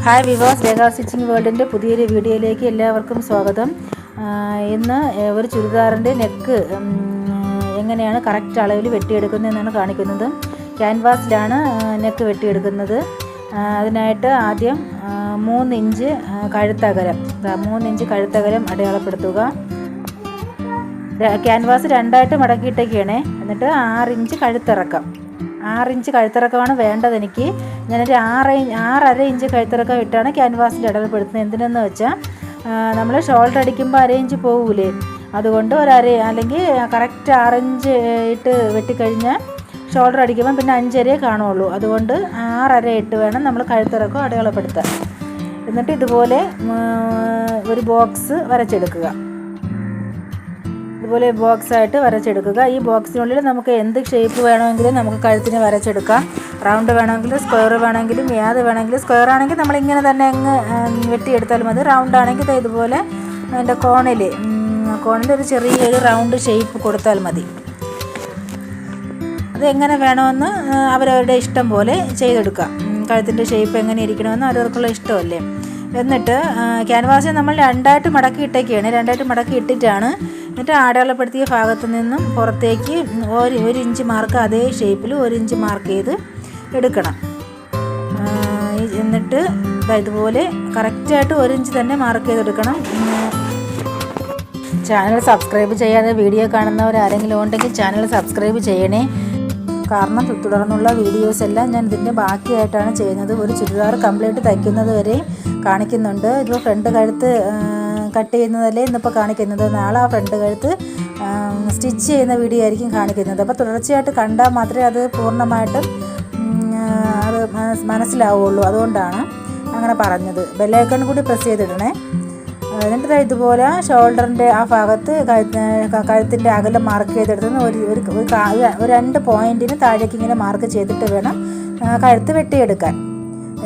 Hi വിവാസ് രേഖ stitching വേൾഡിൻ്റെ പുതിയൊരു വീഡിയോയിലേക്ക് എല്ലാവർക്കും സ്വാഗതം. ഇന്ന് ഒരു ചുരിദാറിൻ്റെ നെക്ക് എങ്ങനെയാണ് കറക്റ്റ് അളവിൽ വെട്ടിയെടുക്കുന്നതെന്നാണ് കാണിക്കുന്നത്. ക്യാൻവാസിലാണ് നെക്ക് വെട്ടിയെടുക്കുന്നത്. അതിനായിട്ട് ആദ്യം 3 ഇഞ്ച് കഴുത്തകലം 3 ഇഞ്ച് കഴുത്തകലം അടയാളപ്പെടുത്തുക. ക്യാൻവാസ് രണ്ടായിട്ട് മടക്കിയിട്ടൊക്കെയാണ്. എന്നിട്ട് 6 ഇഞ്ച് കഴുത്തിറക്കം, 6 ഇഞ്ച് കഴുത്തിറക്കമാണ് വേണ്ടത്. എനിക്ക് ഞാനൊരു 6.5 ഇഞ്ച് കഴുത്തിറക്കം ഇട്ടാണ് ക്യാൻവാസിൽ അടയാളപ്പെടുത്തുന്നത്. എന്തിനെന്ന് വെച്ചാൽ നമ്മൾ ഷോൾഡർ അടിക്കുമ്പോൾ 1/2 ഇഞ്ച് പോകൂലേ, അതുകൊണ്ട് അല്ലെങ്കിൽ കറക്റ്റ് 6 ഇഞ്ച് ഇട്ട് വെട്ടിക്കഴിഞ്ഞാൽ ഷോൾഡർ അടിക്കുമ്പോൾ പിന്നെ 5.5 കാണുള്ളൂ. അതുകൊണ്ട് 6.5 ഇട്ട് വേണം നമ്മൾ കഴുത്തിറക്കം അടയാളപ്പെടുത്താൻ. എന്നിട്ട് ഇതുപോലെ ഒരു ബോക്സ് വരച്ചെടുക്കുക. ഇതുപോലെ ബോക്സായിട്ട് വരച്ചെടുക്കുക. ഈ ബോക്സിനുള്ളിൽ നമുക്ക് എന്ത് ഷേപ്പ് വേണമെങ്കിലും നമുക്ക് കഴുത്തിന് വരച്ചെടുക്കാം. റൗണ്ട് വേണമെങ്കിലും സ്ക്വയർ വേണമെങ്കിലും ഏത് വേണമെങ്കിലും. സ്ക്വയർ ആണെങ്കിൽ നമ്മളിങ്ങനെ തന്നെ അങ്ങ് വെട്ടിയെടുത്താൽ മതി. റൗണ്ട് ആണെങ്കിൽ ഇതുപോലെ അതിൻ്റെ കോണിൽ ഒരു ചെറിയൊരു റൗണ്ട് ഷേപ്പ് കൊടുത്താൽ മതി. അത് എങ്ങനെ വേണമെന്ന് അവരവരുടെ ഇഷ്ടം പോലെ ചെയ്തെടുക്കാം. കഴുത്തിൻ്റെ ഷേപ്പ് എങ്ങനെ ഇരിക്കണമെന്ന് അവരവർക്കുള്ള ഇഷ്ടമല്ലേ. എന്നിട്ട് ക്യാൻവാസിൽ നമ്മൾ രണ്ടായിട്ട് മടക്കി ഇട്ടിട്ടാണ്. എന്നിട്ട് അടയാളപ്പെടുത്തിയ ഭാഗത്തു നിന്നും പുറത്തേക്ക് 1 ഇഞ്ച് മാർക്ക് അതേ ഷേപ്പിൽ 1 ഇഞ്ച് മാർക്ക് ചെയ്ത് എടുക്കണം. എന്നിട്ട് ഇതുപോലെ കറക്റ്റായിട്ട് 1 ഇഞ്ച് തന്നെ മാർക്ക് ചെയ്തെടുക്കണം. ചാനൽ സബ്സ്ക്രൈബ് ചെയ്യാതെ വീഡിയോ കാണുന്നവരാരെങ്കിലും ഉണ്ടെങ്കിൽ ചാനൽ സബ്സ്ക്രൈബ് ചെയ്യണേ. കാരണം തുടർന്നുള്ള വീഡിയോസ് എല്ലാം ഞാൻ ഇതിൻ്റെ ബാക്കിയായിട്ടാണ് ചെയ്യുന്നത്. ഒരു ചുരിദാർ കംപ്ലീറ്റ് തയ്ക്കുന്നത് വരെ കാണിക്കുന്നുണ്ട്. ഇപ്പോൾ ഫ്രണ്ട് കഴുത്ത് കട്ട് ചെയ്യുന്നതല്ലേ ഇന്നിപ്പോൾ കാണിക്കുന്നത്. നാളെ ആ ഫ്രണ്ട് കഴുത്ത് സ്റ്റിച്ച് ചെയ്യുന്ന വീഡിയോ ആയിരിക്കും കാണിക്കുന്നത്. അപ്പോൾ തുടർച്ചയായിട്ട് കണ്ടാൽ മാത്രമേ അത് പൂർണ്ണമായിട്ടും അത് മനസ്സിലാവുള്ളൂ. അതുകൊണ്ടാണ് അങ്ങനെ പറഞ്ഞത്. ബെല്ലൈക്കൺ കൂടി പ്രസ് ചെയ്തിടണേ. എന്നിട്ട് ഇതുപോലെ ഷോൾഡറിൻ്റെ ആ ഭാഗത്ത് കഴുത്തിൻ്റെ അകലം മാർക്ക് ചെയ്തെടുത്തുന്ന ഒരു 2 പോയിൻറ്റിന് താഴേക്ക് ഇങ്ങനെ മാർക്ക് ചെയ്തിട്ട് വേണം കഴുത്ത് വെട്ടിയെടുക്കാൻ.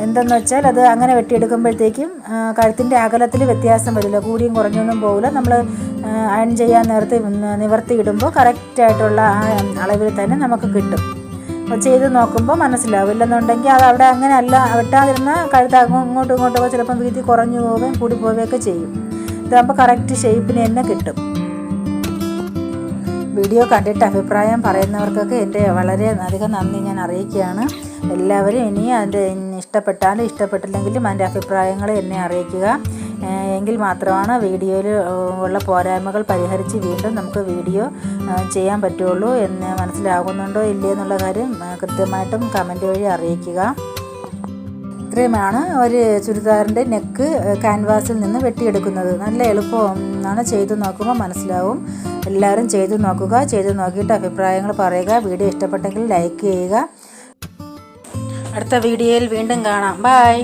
എന്തെന്ന് വെച്ചാൽ അത് അങ്ങനെ വെട്ടിയെടുക്കുമ്പോഴത്തേക്കും കഴുത്തിൻ്റെ അകലത്തിൽ വ്യത്യാസം വരില്ല, കൂടിയും കുറഞ്ഞൊന്നും പോകില്ല. നമ്മൾ അയൺ ചെയ്യാൻ നേരത്തെ നിവർത്തിയിടുമ്പോൾ കറക്റ്റായിട്ടുള്ള ആ അളവിൽ തന്നെ നമുക്ക് കിട്ടും. അപ്പോൾ ചെയ്ത് നോക്കുമ്പോൾ മനസ്സിലാവും. ഇല്ലെന്നുണ്ടെങ്കിൽ അത് അവിടെ അങ്ങനെ അല്ല വെട്ടാതിരുന്ന കഴുത്ത് അങ്ങോട്ടും ഇങ്ങോട്ടൊക്കെ ചിലപ്പം വീതി കുറഞ്ഞു പോവുകയും കൂടി പോവുകയൊക്കെ ചെയ്യും. ഇതാകുമ്പോൾ കറക്റ്റ് ഷേപ്പിന് തന്നെ കിട്ടും. വീഡിയോ കണ്ടിട്ട് അഭിപ്രായം പറയുന്നവർക്കൊക്കെ എൻ്റെ വളരെ അധികം നന്ദി ഞാൻ അറിയിക്കുകയാണ്. എല്ലാവരും ഇനി അതിൻ്റെ ഇഷ്ടപ്പെട്ടാലും ഇഷ്ടപ്പെട്ടില്ലെങ്കിലും അതിൻ്റെ അഭിപ്രായങ്ങൾ എന്നെ അറിയിക്കുക. എങ്കിൽ മാത്രമാണ് വീഡിയോയിൽ ഉള്ള പോരായ്മകൾ പരിഹരിച്ച് വീണ്ടും നമുക്ക് വീഡിയോ ചെയ്യാൻ പറ്റുള്ളൂ. എന്ന് മനസ്സിലാകുന്നുണ്ടോ ഇല്ലേ എന്നുള്ള കാര്യം കൃത്യമായിട്ടും കമൻറ്റ് വഴി അറിയിക്കുക. ഇത്രയുമാണ് ഒരു ചുരിദാറിൻ്റെ നെക്ക് ക്യാൻവാസിൽ നിന്ന് വെട്ടിയെടുക്കുന്നത്. നല്ല എളുപ്പമാണ്. ചെയ്തു നോക്കുമ്പോൾ മനസ്സിലാവും. എല്ലാവരും ചെയ്തു നോക്കുക. ചെയ്തു നോക്കിയിട്ട് അഭിപ്രായങ്ങൾ പറയുക. വീഡിയോ ഇഷ്ടപ്പെട്ടെങ്കിൽ ലൈക്ക് ചെയ്യുക. അടുത്ത വീഡിയോയിൽ വീണ്ടും കാണാം. ബൈ.